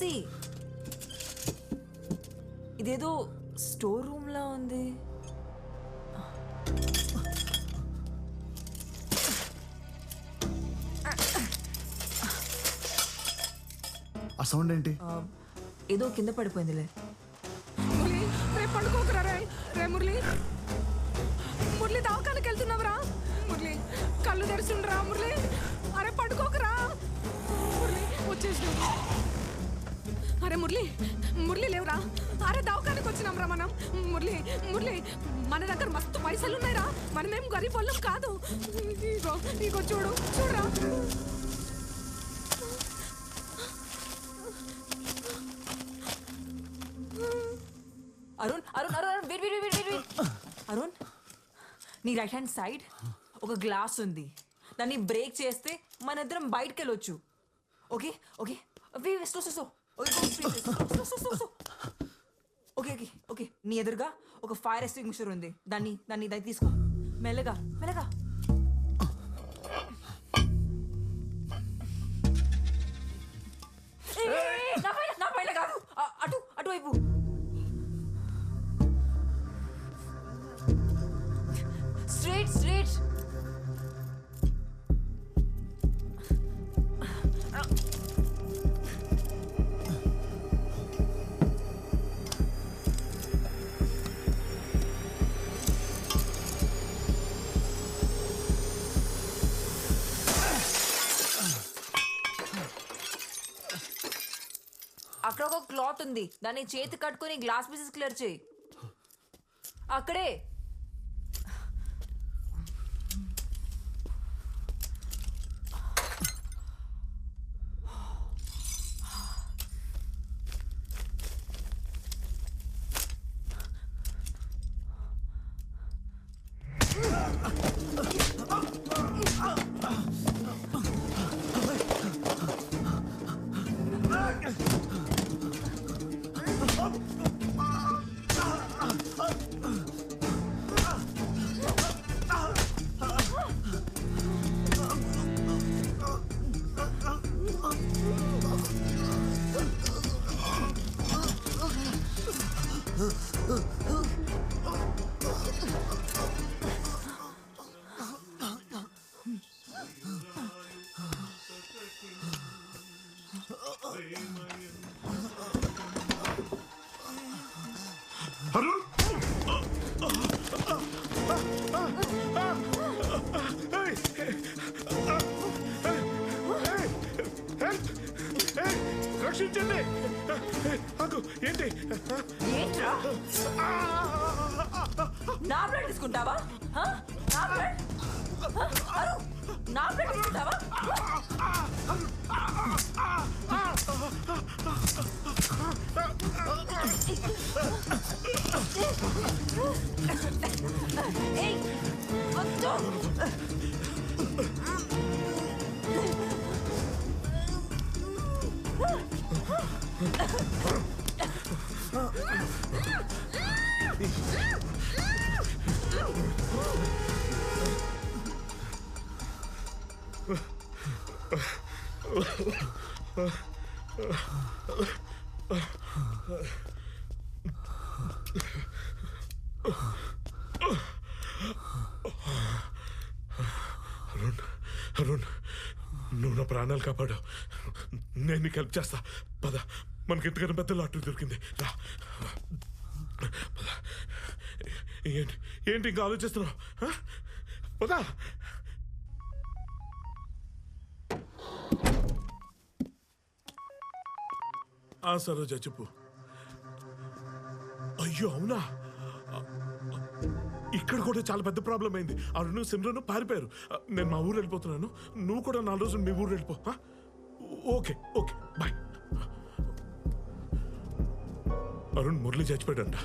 ఉంది. ఇదేదో store room లా ఉంది. ఆ సౌండ్ ఏంటి? ఏదో కింద పడిపోయిందిలే. మురళి రేపు పండుకోకరా రే మురళి. మురళి దవాఖానకి వెళ్తున్నావురా మురళి? కళ్ళు తెరిచుండరా మురళి? అరే పండుకోకరా మురళి, వచ్చేసి. అరే మురళి, మురళి లేవురా. అరే దవాఖానకి వచ్చినాంరా మనం. మురళి మురళి, మన దగ్గర మస్తు పైసలు ఉన్నాయిరా, మనమేం గరీబ్ వాళ్ళం కాదు. ఇగో ఇగో చూడు చూడరా. Arun Arun Arun wait wait wait wait. Arun, నీ రైట్ హ్యాండ్ సైడ్ ఒక గ్లాస్ ఉంది. దాన్ని బ్రేక్ చేస్తే మన ఇద్దరం బయటకు వెళ్ళొచ్చు. Okay okay slow slow okay okay okay. నీ ఎదురుగా ఒక ఫైర్ ఎక్స్టింగ్విషర్ ఉంది. దాన్ని దాన్ని దాన్ని తీసుకో. మెల్లగా మెల్లగా. నా పైన కాదు, అటు అటువైపు. Straight, straight. అక్కడ ఒక క్లాత్ ఉంది. దాన్ని చేతి కట్టుకొని గ్లాస్ పీసెస్ క్లియర్ చేయి. అక్కడే. అరుణ్, రక్షించండి. ఏంటి ఏంట్రా? నా బ్లడ్ తీసుకుంటావా? నా బ్లడ్ నా బ్లడ్ తీసుకుంటావా? ఏయ్, వద్దు. అరుణ్, అరుణ్, నువ్వు నా ప్రాణాలు కాపాడు. నేను నీకు హెల్ప్ చేస్తా. పద, మనకి ఇంతకన్నా పెద్ద లాటరీ దొరికింది. రా పద. ఏంటి ఏంటి ఇంకా ఆలోచిస్తున్నావు? పద. సరోజ చెప్పు. అయ్యో అవునా? ఇక్కడ కూడా చాలా పెద్ద ప్రాబ్లం అయింది. అరుణ్ సిమ్రన్ పారిపోయారు. నేను మా ఊరు వెళ్ళిపోతున్నాను. నువ్వు కూడా 4 రోజులు మీ ఊరు వెళ్ళిపో. Okay okay bye. Arun Murali చచ్చిపోయాడంట.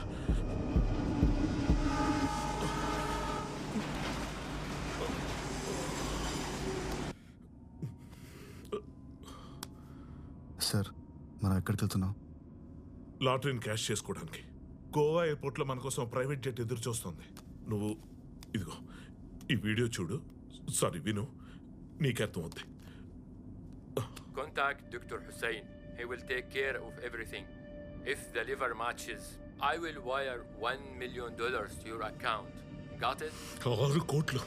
సార్, మనం ఎక్కడికి వెళ్తున్నాం? లాటరీని క్యాష్ చేసుకోవడానికి. గోవా ఎయిర్పోర్ట్లో మన కోసం ప్రైవేట్ జెట్ ఎదురు చూస్తుంది. నువ్వు ఇదిగో ఈ వీడియో చూడు. సారీ విను, నీకు అర్థం అవుద్ది. Contact Dr. Hussein. He will take care of everything. If the liver matches, I will wire $1 million to your account. Got it? 6 కోట్లు,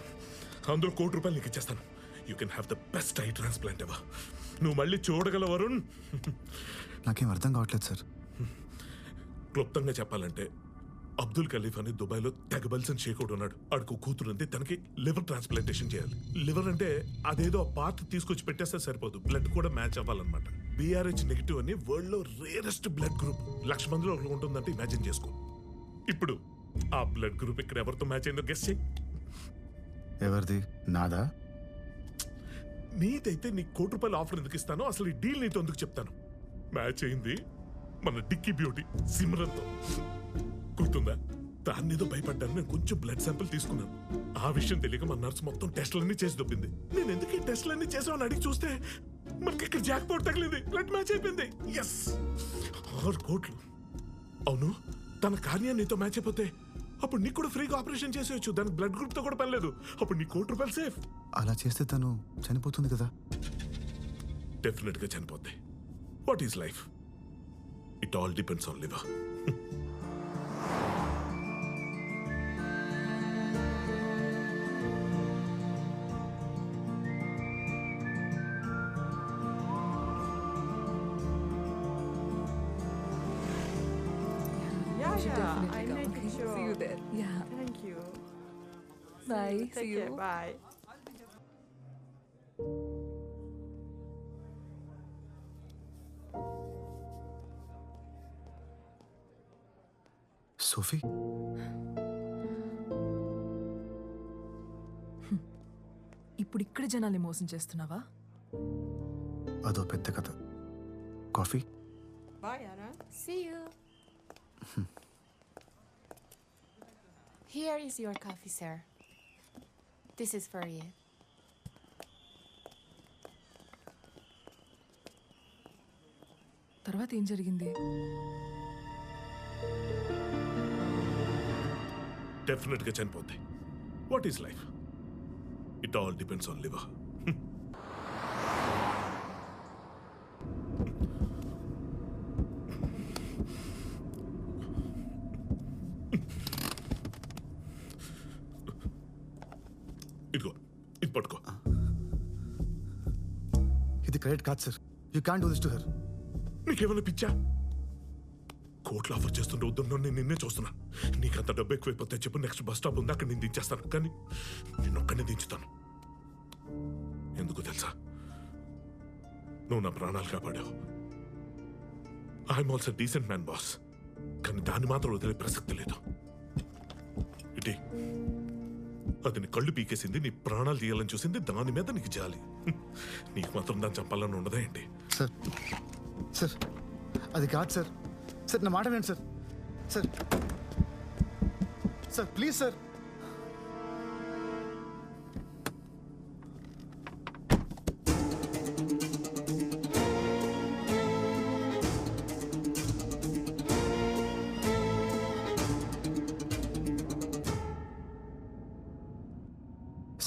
అందులో ₹1 నీకు ఇచ్చేస్తాను. You can have the best I transplant ever. నువ్వు మళ్ళీ చూడగల వరుణ్. నాకేం అర్థం కావట్లేదు సార్. క్లుప్తంగా చెప్పాలంటే అబ్దుల్ ఖలీఫ్ అని దుబాయ్లో తెగబల్సన్ షేకోడు ఉన్నాడు. ఆడికి కూతురు ఉంది, తనకి లివర్ ట్రాన్స్ప్లాంటేషన్ చేయాలి. లివర్ అంటే అదేదో ఆ పార్ట్ తీసుకొచ్చి పెట్టేస్తే సరిపోదు, బ్లడ్ కూడా మ్యాచ్ అవ్వాలన్నమాట. BRH నెగిటివ్ అని వరల్డ్ లో రేరెస్ట్ బ్లడ్ గ్రూప్. 1,00,000 మందిలో ఒకరు ఉంటుందంటే ఇమాజిన్ చేసుకో. ఇప్పుడు ఆ బ్లడ్ గ్రూప్ ఇక్కడ ఎవరితో మ్యాచ్ అయిందో గెస్ చేయి. ఎవరిది? నాదా? నీదైతే నీకు ₹1 ఆఫర్ ఎందుకు ఇస్తానో, అసలు ఈ డీల్ నీతో ఎందుకు చెప్తాను. మ్యాచ్ అయింది మన డిక్కీ బ్యూటీ సిమ్రన్తో. గుర్తుందా? దాన్ని ఏదో భయపడ్డాను. నేను కొంచెం బ్లడ్ శాంపిల్ తీసుకున్నాను. ఆ విషయం తెలియక మన నర్స్ మొత్తం టెస్టులన్నీ చేసి దొబ్బింది. నేను ఎందుకు ఈ టెస్టులన్నీ చేసామని అడిగి చూస్తే మనకి ఇక్కడ జాక్ పౌట్ తగిలింది. బ్లడ్ మ్యాచ్ అయిపోయింది. ఎస్, 6 కోట్లు. అవును, తన కార్యం నీతో మ్యాచ్ అయిపోతే అప్పుడు నీకు కూడా ఫ్రీగా ఆపరేషన్ చేసేయచ్చు. దానికి బ్లడ్ గ్రూప్ తో కూడా పని లేదు. అప్పుడు నీ ₹1 సేఫ్. అలా చేస్తే తను చనిపోతుంది కదా? డెఫినెట్ గా చనిపోద్ది. What is life? It all depends on liver. I make it sure. See you there. Yeah. Thank you. Bye. See Take you. care. Bye. Sophie, ఇప్పుడు ఇక్కడ జనాల్ని మోసం చేస్తున్నావా? అదో పెద్ద కథ. Coffee? Bye, Anna. See you. Here is your coffee, sir. This is for you. తర్వాత ఏం జరిగింది? డెఫినెట్ గా చనిపోద్ది. What is life? It all depends on liver. ఇదిగో, ఇది పట్టుకో. ఇది క్రెడిట్ కాదు sir. You can do this to her. నీకేమైనా పిచ్చా? కోట్లు ఆఫర్ చేస్తుంటే వద్దున్నా నేను నిన్నే చూస్తున్నా. నీకంత డబ్బు ఎక్కువైపోతే చెప్పు, నెక్స్ట్ బస్ స్టాప్ ఉంది, అక్కడ నేను దించేస్తాను. కానీ నేను ఒక్కనే దించుతాను. ఎందుకు తెలుసా? నువ్వు నా ప్రాణాలు కాపాడావు. I'm also decent man boss. కానీ దాన్ని మాత్రం వదిలే ప్రసక్తి లేదు. ఇటీ, అది నీ కళ్ళు పీకేసింది, నీ ప్రాణాలు తీయాలని చూసింది, దాని మీద నీకు జాలి. నీకు మాత్రం దాన్ని చంపాలని ఉండదా ఏంటి? సార్, సార్ అది కాదు సార్. సార్ నా మాట వినండి sir. Sir, sir please sir.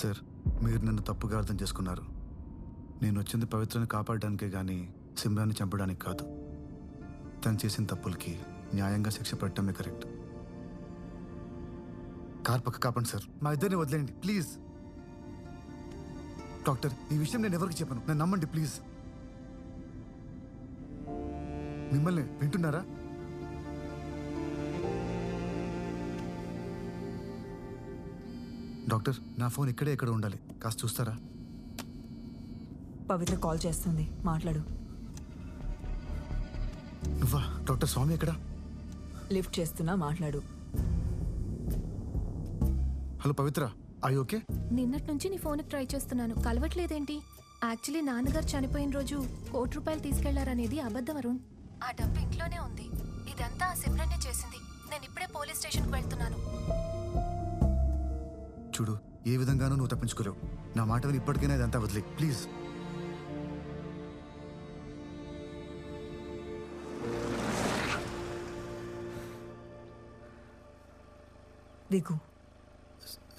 Sir, మీరు నన్ను తప్పుగా అర్థం చేసుకున్నారు. నేను వచ్చింది పవిత్రని కాపాడడానికే కానీ సిమ్రాన్ని చంపడానికి కాదు. తను చేసిన తప్పులకి న్యాయంగా శిక్ష పెట్టడమే కరెక్ట్. కార్ పక్క కాపండి సార్. మా ఇద్దరిని వదిలేయండి ప్లీజ్. డాక్టర్, ఈ విషయం నేను ఎవరికి చెప్పను. నన్ను నమ్మండి ప్లీజ్. మిమ్మల్ని వింటున్నారా? డాక్టర్, నా ఫోన్ ఇక్కడే ఎక్కడ ఉండాలి, కాస్త చూస్తారా? పవిత్ర కాల్ చేస్తుంది, మాట్లాడు. నువ్వా? డాక్టర్ స్వామి ఎక్కడా? లిఫ్ట్ చేస్తున్నా, మాట్లాడు. Hello Pavitra, I okay? నిన్నటి నుంచి నీ ఫోన్కి ట్రై చేస్తున్నాను, కలవట్లేదేంటి? యాక్చువల్లీ నాన్నగారు చనిపోయిన రోజు ₹1 తీసుకెళ్లారనేది అబద్ధం అరుణ్. ఆ డబ్బు ఇంట్లోనే ఉంది. ఇదంతా ఆ సిమ్రన్నే చేసింది. నేను ఇప్పుడే పోలీస్ స్టేషన్కి వెళ్తున్నాను. చూడు, ఏ విధంగానూ నువ్వు తప్పించుకోలేవు. నా మాట విని ఇప్పటికైనా ఇదంతా వదిలే ప్లీజ్. దిగు.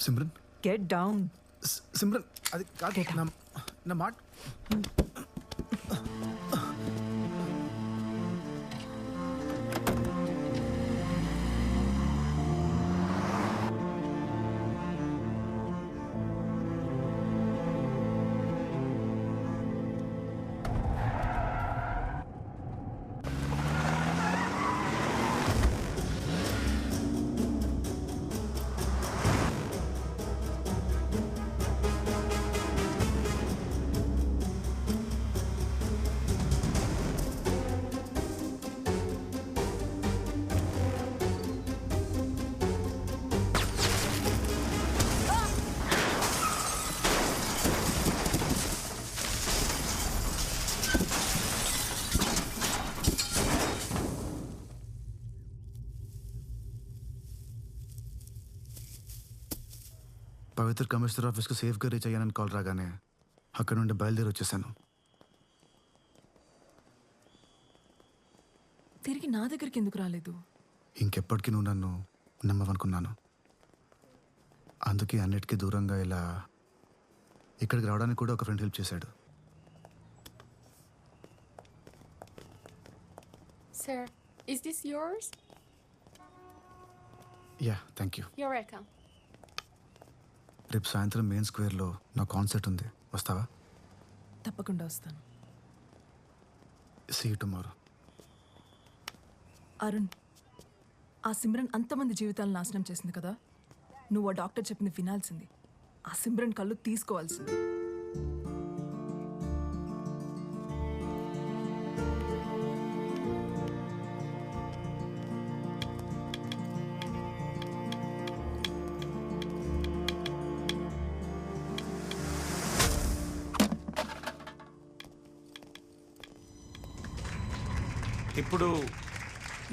Simran, get down. సిమ్రన్ అది కాదు. నా మాట పవిత్ర కమిషనర్ ఆఫీస్కి సేఫ్గా రీచ్ అయ్యానని కాల్ రాగానే అక్కడ నుండి బయలుదేరి వచ్చేసాను. తిరిగి నా దగ్గరికి ఎందుకు రాలేదు? ఇంకెప్పటికీ నువ్వు నన్ను నమ్మవనుకున్నాను. అందుకే అన్నిటికీ దూరంగా ఇలా ఇక్కడికి రావడానికి కూడా ఒక ఫ్రెండ్ హెల్ప్ చేశాడు. Sir, is this yours? Yeah, thank you. You're welcome. రేపు సాయంత్రం మెయిన్ స్క్వేర్లో నా కాన్సర్ట్ ఉంది, వస్తావా? తప్పకుండా వస్తాను. See you tomorrow. అరుణ్, ఆ సిమ్రన్ అంతమంది జీవితాలను నాశనం చేసింది కదా, నువ్వు ఆ డాక్టర్ చెప్పింది వినాల్సింది. ఆ సిమ్రన్ కళ్ళు తీసుకోవాల్సింది. ఇప్పుడు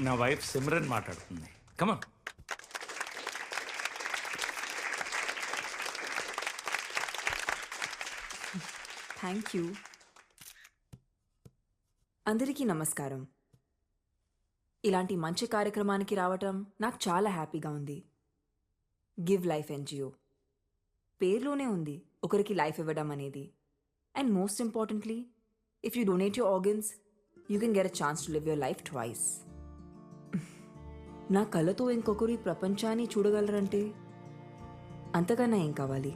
నా వైఫ్ సిమ్రన్ మాట్లాడుతుంది. కమన్. Thank you. అందరికీ నమస్కారం. ఇలాంటి మంచి కార్యక్రమానికి రావటం నాకు చాలా హ్యాపీగా ఉంది. గివ్ లైఫ్ ఎన్జిఓ పేరులోనే ఉంది ఒకరికి లైఫ్ ఇవ్వడం అనేది. And most importantly, if you donate your organs you can get a chance to live your life twice. నా కళ్ళతో ఇంకొకరు ఈ ప్రపంచాన్ని చూడగలరంటే అంతకన్నా ఏం కావాలి?